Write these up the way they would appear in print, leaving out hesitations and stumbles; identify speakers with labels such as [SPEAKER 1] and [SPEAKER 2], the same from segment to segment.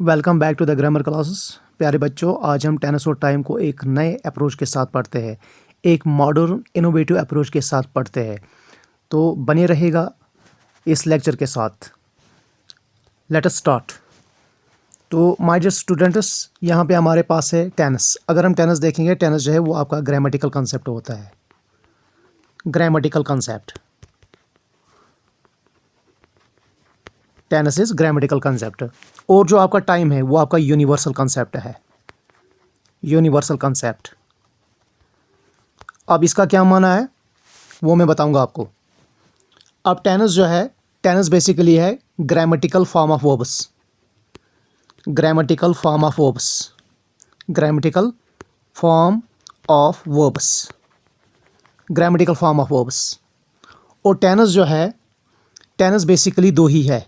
[SPEAKER 1] Welcome back to the grammar classes. प्यारे बच्चों, आज हम टेनिस और टाइम को एक नए अप्रोच के साथ पढ़ते हैं, एक मॉडर्न इनोवेटिव अप्रोच के साथ पढ़ते हैं। तो बने रहेगा इस लेक्चर के साथ। Let us start. तो माय डियर स्टूडेंट्स, यहाँ पे हमारे पास है टेनिस। अगर हम टेनिस देखेंगे, टेनिस जो है वो आपका ग्रामेटिकल कंसेप्ट होता है। Grammatical concept, tennis is grammatical concept. और जो आपका टाइम है वो आपका यूनिवर्सल कंसेप्ट है। Universal concept. अब इसका क्या माना है वो मैं बताऊंगा आपको। अब टेनिस जो है, टेनिस बेसिकली है grammatical form of verbs. Grammatical form of verbs. Grammatical form of verbs. Grammatical form of verbs. और टेनिस जो है, टेनिस बेसिकली दो ही है।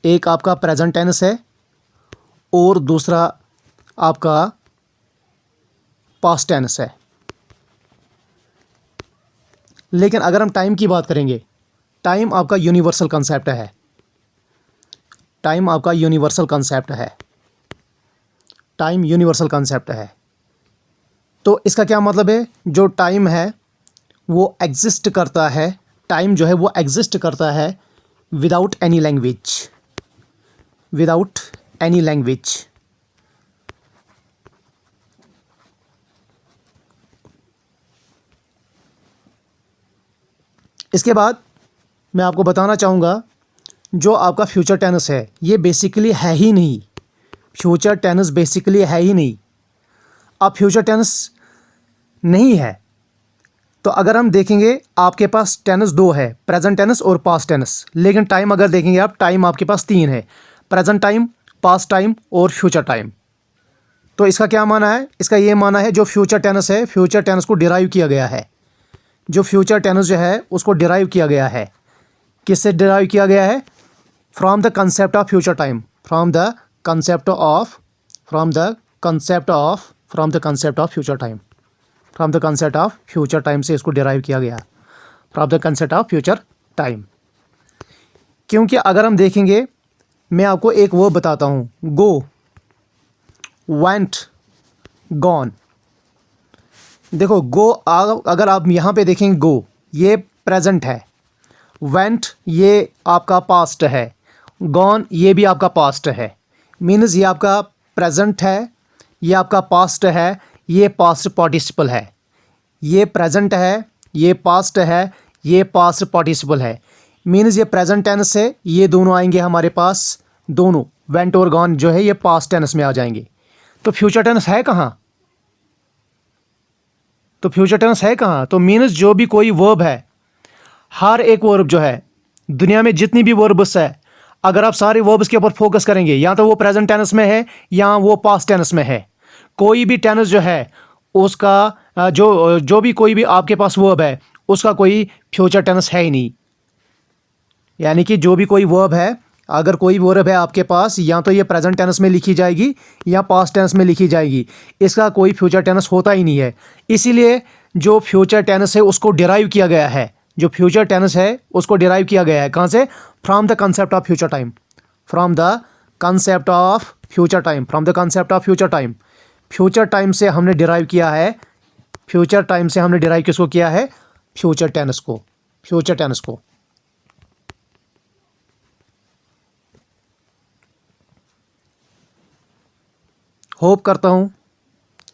[SPEAKER 1] एक आपका प्रेजेंट टेनिस है और दूसरा आपका पास्ट टेनिस है। लेकिन अगर हम टाइम की बात करेंगे, टाइम आपका यूनिवर्सल कंसेप्ट है। टाइम आपका यूनिवर्सल कंसेप्ट है। टाइम यूनिवर्सल कंसेप्ट है। तो इसका क्या मतलब है? जो टाइम है वो एग्जिस्ट करता है। टाइम जो है वो एग्जिस्ट करता है without any language. Without any language. इसके बाद मैं आपको बताना चाहूँगा, जो आपका फ्यूचर टेनिस है ये बेसिकली है ही नहीं। फ्यूचर टेनिस बेसिकली है ही नहीं। अब फ्यूचर टेनिस नहीं है तो अगर हम देखेंगे, आपके पास टेनिस दो है, प्रेजेंट टेनिस और पास्ट टेनिस। लेकिन टाइम अगर देखेंगे आप, टाइम आपके पास तीन है, प्रेजेंट टाइम, पास्ट टाइम और फ्यूचर टाइम। तो इसका क्या माना है? इसका ये माना है जो फ्यूचर टेनिस है, फ्यूचर टेनिस को डिराइव किया गया है। जो फ्यूचर टेनिस जो है उसको डिराइव किया गया है। किससे डिराइव किया गया है? From the concept of future time. From the concept of from the concept of from the concept of future time. From the concept of future time से इसको डिराइव किया गया। From the concept of future time. क्योंकि अगर हम देखेंगे, मैं आपको एक वर्ब बताता हूँ, गो, वेंट, गॉन। देखो, गो अगर आप यहाँ पे देखेंगे, गो ये प्रेजेंट है, वेंट ये आपका पास्ट है, गॉन ये भी आपका पास्ट है। मीन्स ये आपका प्रेजेंट है, ये आपका पास्ट है, ये पास्ट पार्टिसिपल है। ये प्रेजेंट है, ये पास्ट है, ये पास्ट पार्टिसिपल है। मीन्स ये प्रेजेंट टेंस से ये दोनों आएंगे हमारे पास, दोनों वेंट और गॉन जो है ये पास्ट टेंस में आ जाएंगे। तो फ्यूचर टेंस है कहाँ? तो फ्यूचर टेंस है कहाँ? तो मीन्स जो भी कोई वर्ब है, हर एक वर्ब जो है, दुनिया में जितनी भी वर्ब्स है, अगर आप सारे वर्ब्स के ऊपर फोकस करेंगे, या तो वो प्रेजेंट टेंस में है या वो पास्ट टेंस में है। कोई भी टेंस जो है उसका जो भी कोई भी आपके पास वर्ब है उसका कोई फ्यूचर टेंस है ही नहीं। यानी कि जो भी कोई वर्ब है, अगर कोई वर्ब है आपके पास, या तो ये प्रेजेंट टेंस में लिखी जाएगी या पास्ट टेंस में लिखी जाएगी, इसका कोई फ्यूचर टेंस होता ही नहीं है। इसीलिए जो फ्यूचर टेंस है उसको डिराइव किया गया है। जो फ्यूचर टेंस है उसको डिराइव किया गया है कहाँ से? From the concept of future time. From the concept of future time. From the concept of future time. Future time से हमने डिराइव किया है। फ्यूचर टाइम से हमने डिराइव किसको किया है? फ्यूचर टेंस को। फ्यूचर टेंस को। होप करता हूं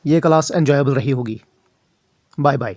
[SPEAKER 1] ये क्लास एंजॉयबल रही होगी। Bye bye.